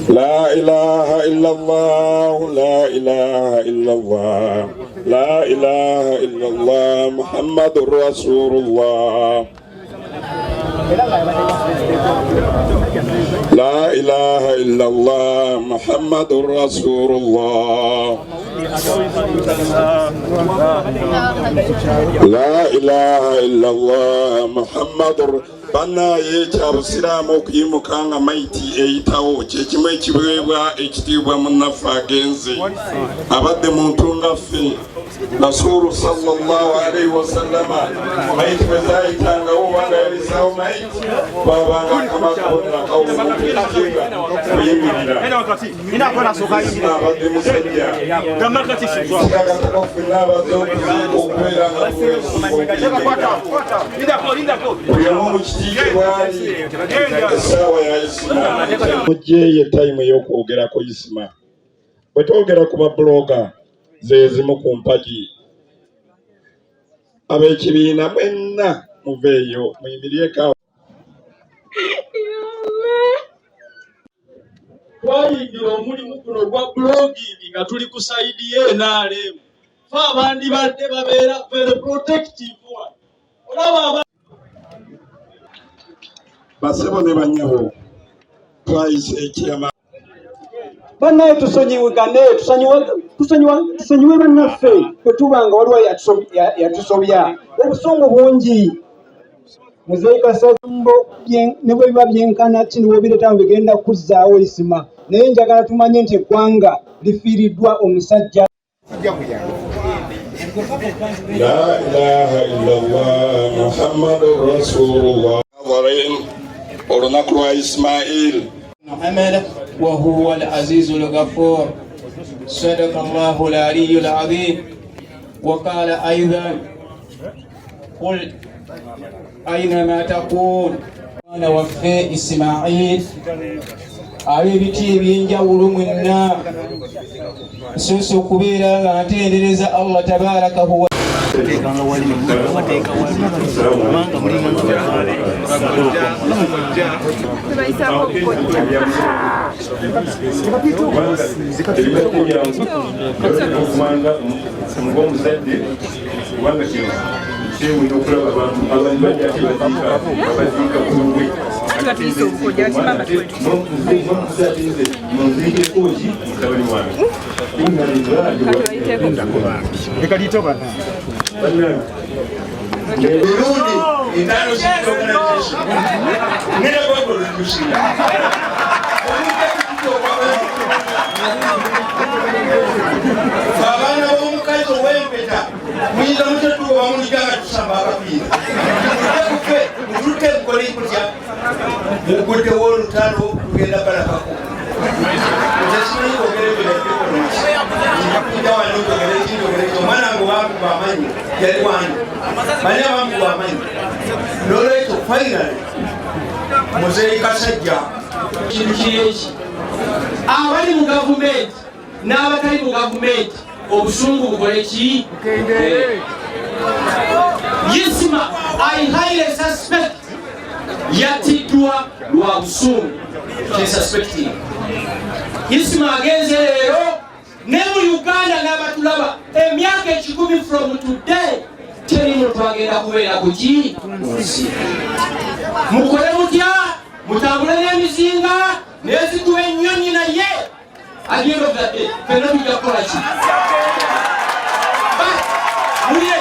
لا إله إلا الله لا إله إلا الله لا إله إلا الله محمد رسول الله لا إله إلا الله محمد رسول الله لا إله إلا الله محمد bana yecha abusiramu kuyimukanga maiti eyitawo kyekimwe ekibwebwa ekitibwa munafa agenze abadde muntu ngaffe Rasulu sallallahu alaihi wasallama maiti bwezayitanga obanga yalisawo maiti babanga kamakona kawumukiga kuyimirira abadde musajja mujye time y'okwogerako isima bwe twogera ku babloga zezimu ku mpagi ab'ekibiina mwenna muveeyo muyimiryeko twayingira omulimu guno gwa blogging nga tuli ku saidi y'NRM fe abandi badde babeera very protective one olaba basebo ne banyaho twayise ekiyama banaye tusonyiwegane tusonyiwe bannaffe bwe tuba nga waliwo yatusobya obusungu bungi Muzeeyi Kasajjumbo ne bwe biba byenkana kino bwe bireetamu bigenda kuzzaawo isima naye njagala tumanye nti eggwanga lifiiriddwa omusajja La ilaha illallah Muhammadur Rasulullah olunaku lwa Ismail محمد وهو العزيز الغفور صدق الله العلي العظيم وقال أيضا قل أينما تكون أنا وفي إسماعيل ab'ebiti eby'enjawulo mwenna nsoose okubeera nga ntendereza Allah tabarakahu wa Muzeeyi Kasajja kintu kireki abali mu gavumenti n'abatali mu gavumenti obusungu bukole ki Isma, I highly suspect yatidwa lwa busungu suspecting. Isma agenze lero ne mu Uganda n'abatulaba emyaka 10 from today teri muntu agenda kubeera kuki mukole mutya mutambule n'emizinga n'ezituwa ennyonyi naye agenda okudde fenna tujja kukola ki mulye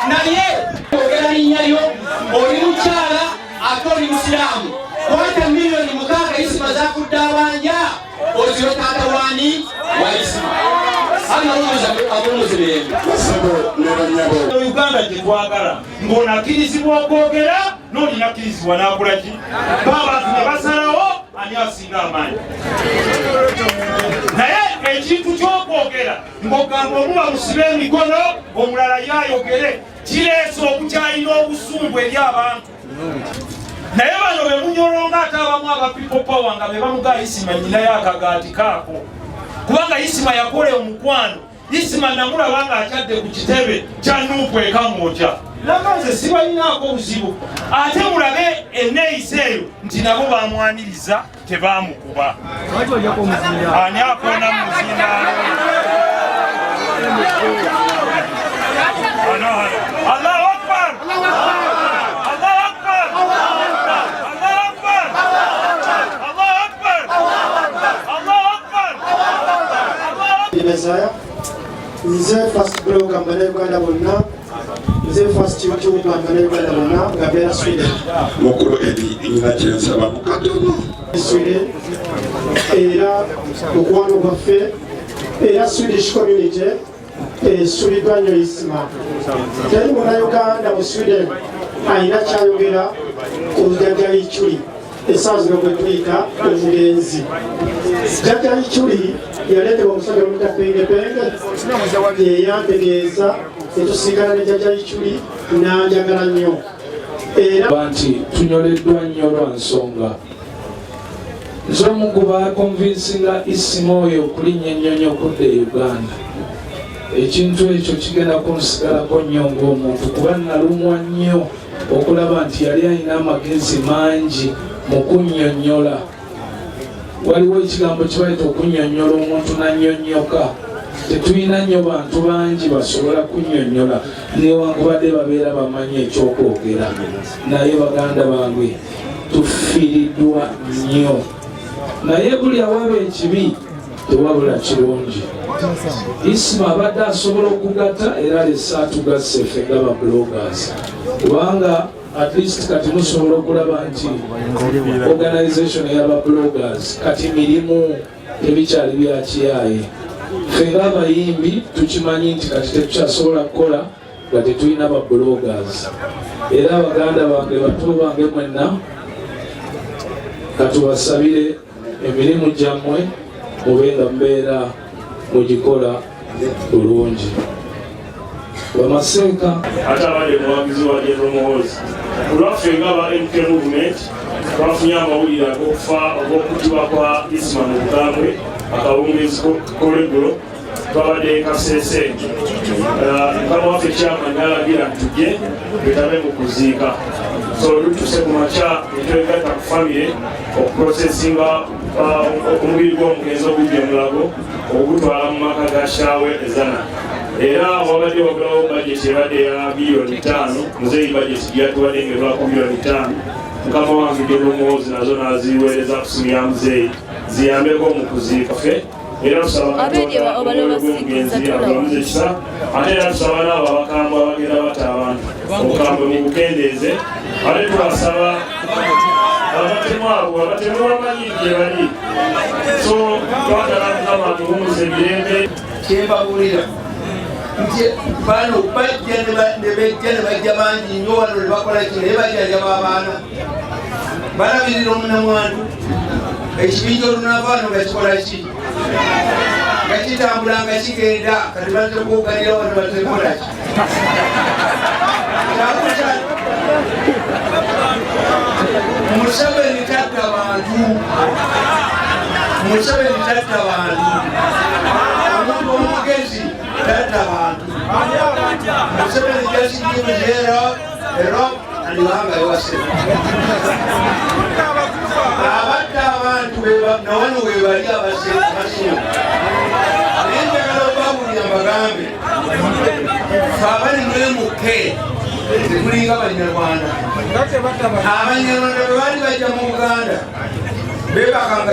naye ogera linnya lyo oli mukyala ate oli musiraamu kwata miliyoni 6 Isma zakudde abanja oziwe taata wani wa Isma Uganda gyetwagala ng'onakkirizibwa okwogera n'olinakkirizibwa n'akolaki baabantu ne basalawo ani asinga amaanyi naye ekintu ky'okwogera ng'ogamba omuba musibe emikono omulala yayogere kireese okukyalira obusungu eri abantu naye bano be munyolonga ate abamu aba people power nga be bamuga Isma nyinayo akagaati kaako kubanga Isma yakola omukwano Isma namulaba nga akyadde ku kitebe kya Nuupu ekamwokya namanze sibalinaako buzibu ate mulabe enneeyisa eyo nti nabo bamwaniriza tebamukuba ani akoona mu muzindaalo Allahu Akbar Allahu Akbar Allahu Akbar Allahu Akbar Allahu Akbar Messiah, nze first blog ambana Uganda bonna, nze first YouTube ambana Uganda bonna, ngabera Sweden. Mukuru edi ina kyensaba mukatono. Sweden, era okwano gwaffe, era Swedish community, sulidwa nnyo Isma. Teri muna Uganda mu Sweden, ayina kyayogera ku Jjajja Ichuli. Essaawa zino gwe tuyita omugenzi. Jjajja Ichuli yaleetebwa omusajja omuyita Pengepenge yeyantegeeza netusigala ne Jjajja Ichuli n'anjagala nnyo era nti tunyoleddwa nnyo lwa nsonga nze omu ku bakonvinsinga Isma oyo okulinnya ennyonyi okudda e Uganda ekintu ekyo kigenda kunsigalako nnyo ng'omuntu kuba nalumwa nnyo okulaba nti yali alina amagezi mangi mu kunnyonnyola waliwo ekigambo kibayita okunnyonnyola omuntu nannyonnyoka tetulina nnyo bantu bangi basobola kunnyonnyola newankubadde babeera bamanyi ekyokwogera naye baganda bange tufiiriddwa nnyo naye buli awaba ekibi tewabula kirungi Isma abadde asobola okugatta era alese atugasse ffe nga bloggers kubanga at least kati musobola okulaba nti organization y'aba bloggers kati mirimu tebikyali byakiyaaye ffe ng'abayimbi tukimanyi nti kati tetukyasobola kukola nga tetulina ba bloggers era abaganda bange bato bange mwenna katubasabire emirimu gyammwe mube nga mubeera mugikola bulungi bamaseeka ate abadde muwagizi wa General Muhoozi olwaffe ng'aba MK Movement twafunye amawulire ag'okufa ogw'okutibwa kwa Isma mu Bugambwe akawungezi kolegulo twabadde Kasese mukama waffe chairman n'alagira nti tujje twetabe mu kuziika so lutuse ku makya netwegatta ku famire okuprosesinga omubiri gw'omugenzi ogujja Mulago ogutwala mu maka ga Shaawe Ezana era wabadde wagulawo budget ebadde ya biliyoni 5 muzeeyi budget gyatubadde ng'evako biliyoni 5 mukama wange General Muhoozi nazo n'aziweereza ku simu ya muzeeyi ziyambeko mu kuziika ffe era tusaba omugenzi agulamuze ekisa ate era tusaba n'abo abakambwe abagenda batta abantu obukambwe mu bukendeeze ate tubasaba abatemu abo abatemu bamanyi gye bali so twagala mukama tuwumuze emirembe kyembabuulira nti bano bajja ne bajja bangi nnyo wano ne bakola kino naye bajjanjaba abaana balabirira omunamwandu ekibinja olunaava wano nga kikola ki nga kitambula nga kigenda kati batekoganira wano batekola ki Museveni tatta bantu Museveni tatta bantu omuntu omugezi tatta bantu Museveni just give zero a rock and you hang yourself. Abatta abantu nawano webali abasimu nenjagala okubabulira mbagambe abali mwemuke tetulinga Abanyarwanda. Abanyarwanda bwe bali bajja mu Buganda bebakanga